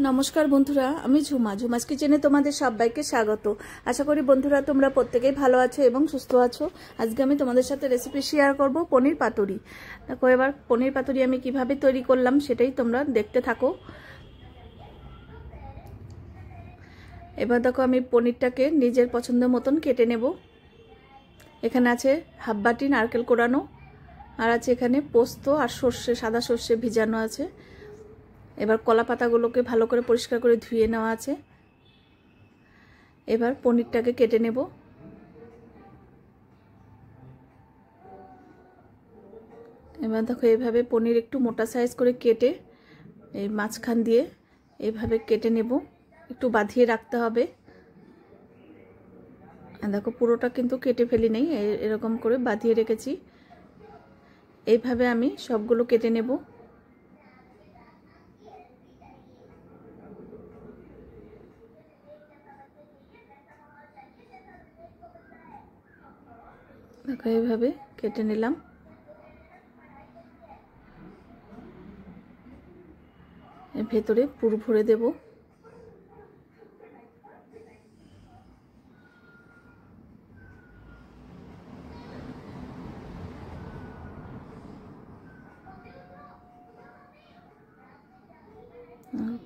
নমস্কার বন্ধুরা, আমি ঝুমাস কিচেনে তোমাদের সবাইকে স্বাগত। আশা করি বন্ধুরা তোমরা প্রত্যেকেই ভালো আছো এবং সুস্থ আছো। আজকে আমি তোমাদের সাথে রেসিপি শেয়ার করব পনির পাতুরি। দেখো এবার পনির পাতুরি আমি কিভাবে তৈরি করলাম সেটাই তোমরা দেখতে থাকো। এবার দেখো আমি পনিরটাকে নিজের পছন্দ মতন কেটে নেব। এখানে আছে হাফ বাটি নারকেল কোড়ানো, আর আছে এখানে পোস্ত আর সর্ষে, সাদা সর্ষে ভিজানো আছে। এবার কলা পাতাগুলোকে ভালো করে পরিষ্কার করে ধুয়ে নেওয়া আছে। এবার পনিরটাকে কেটে নেব। এবার দেখো এইভাবে পনির একটু মোটা সাইজ করে কেটে এই মাঝখান দিয়ে এইভাবে কেটে নেব। একটু বাঁধিয়ে রাখতে হবে। দেখো পুরোটা কিন্তু কেটে ফেলি নেই, এরকম করে বাঁধিয়ে রেখেছি। এইভাবে আমি সবগুলো কেটে নেব। দেখো এইভাবে কেটে নিলাম। এর ভেতরে পুর ভরে দেব।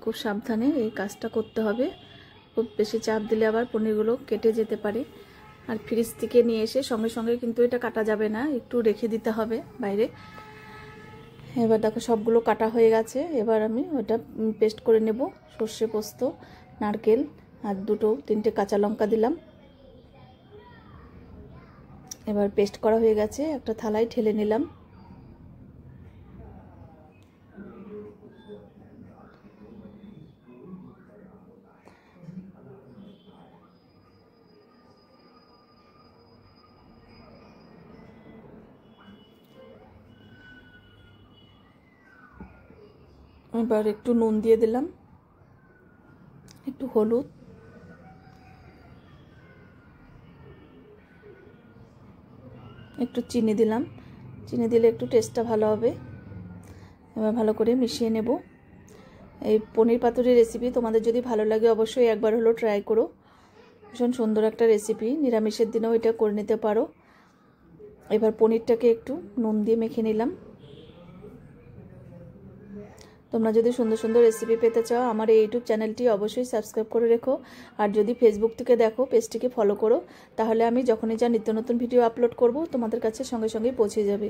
খুব সাবধানে এই কাজটা করতে হবে। খুব বেশি চাপ দিলে আবার পনিরগুলো কেটে যেতে পারে। আর ফ্রিজ থেকে নিয়ে এসে সঙ্গে সঙ্গে কিন্তু এটা কাটা যাবে না, একটু রেখে দিতে হবে বাইরে। এবার দেখো সবগুলো কাটা হয়ে গেছে। এবার আমি ওটা পেস্ট করে নেব। সর্ষে, পোস্ত, নারকেল আর তিনটে কাঁচা লঙ্কা দিলাম। এবার পেস্ট করা হয়ে গেছে, একটা থালায় ঢেলে নিলাম। এবার একটু নুন দিয়ে দিলাম, একটু হলুদ, একটু চিনি দিলাম। চিনি দিলে একটু টেস্টটা ভালো হবে। এবার ভালো করে মিশিয়ে নেব। এই পনির পাতুরি রেসিপি তোমাদের যদি ভালো লাগে অবশ্যই একবার হলো ট্রাই করো। ভীষণ সুন্দর একটা রেসিপি, নিরামিষের দিনেও এটা করে নিতে পারো। এবার পনিরটাকে একটু নুন দিয়ে মেখে নিলাম। তোমরা যদি সুন্দর সুন্দর রেসিপি পেতে চাও আমার এই ইউটিউব চ্যানেলটি অবশ্যই সাবস্ক্রাইব করে রেখো। আর যদি ফেসবুক থেকে দেখো পেজটিকে ফলো করো, তাহলে আমি যখনই যা নিত্য নতুন ভিডিও আপলোড করব তোমাদের কাছে সঙ্গে সঙ্গেই পৌঁছে যাবে।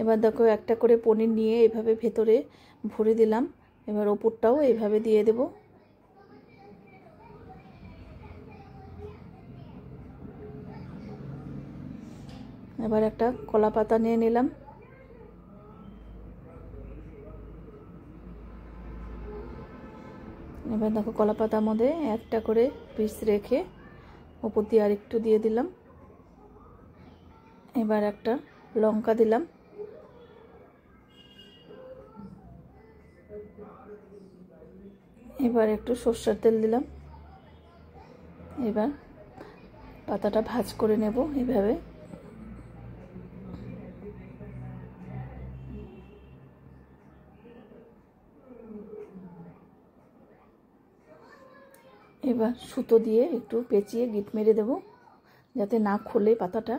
এবার দেখো একটা করে পনির নিয়ে এইভাবে ভেতরে ভরে দিলাম। এবার ওপরটাও এইভাবে দিয়ে দেব। এবার একটা কলা পাতা নিয়ে নিলাম। এবার দেখো কলা পাতার মধ্যে একটা করে পিস রেখে ওপর দিয়ে আর একটু দিয়ে দিলাম। এবার একটা লঙ্কা দিলাম। এবার একটু সরষের তেল দিলাম। এবার পাতাটা ভাজ করে নেব এইভাবে। এবার সুতো দিয়ে একটু পেঁচিয়ে গিট মেরে দেব যাতে না খোলে পাতাটা।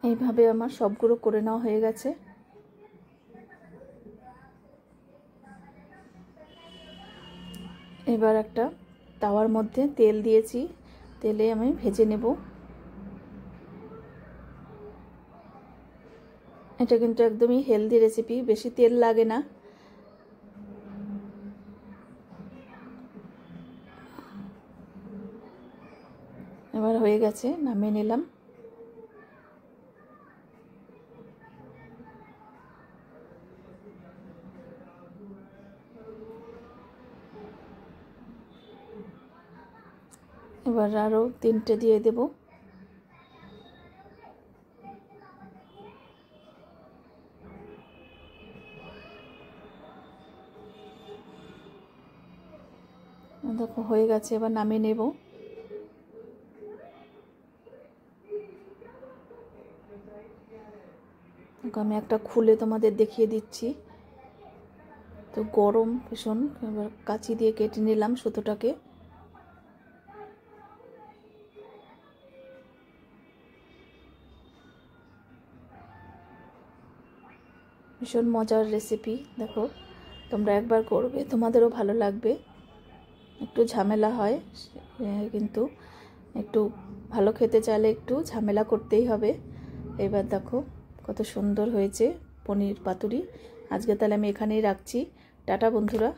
এইভাবে আমার সবগুলো করে নেওয়া হয়ে গেছে। এবার একটা তাওয়ার মধ্যে তেল দিয়েছি, তেলে আমি ভেজে নেব। এটা কিন্তু একদমই হেলদি রেসিপি, বেশি তেল লাগে না। এবার হয়ে গেছে, নামিয়ে নিলাম। এবার আরও তিনটে দিয়ে দেব। হয়ে গেছে, এবার নামিয়ে নেব। আমি একটা খুলে তোমাদের দেখিয়ে দিচ্ছি। তো গরম ভীষণ, এবার কাঁচি দিয়ে কেটে নিলাম সুতোটাকে। ভীষণ মজার রেসিপি, দেখো তোমরা একবার করবে, তোমাদেরও ভালো লাগবে। একটু ঝামেলা হয়, কিন্তু একটু ভালো খেতে চাইলে একটু ঝামেলা করতেই হবে। এবার দেখো কত সুন্দর হয়েছে পনির পাতুরি। আজকে তাহলে আমি এখানেই রাখছি। টাটা বন্ধুরা।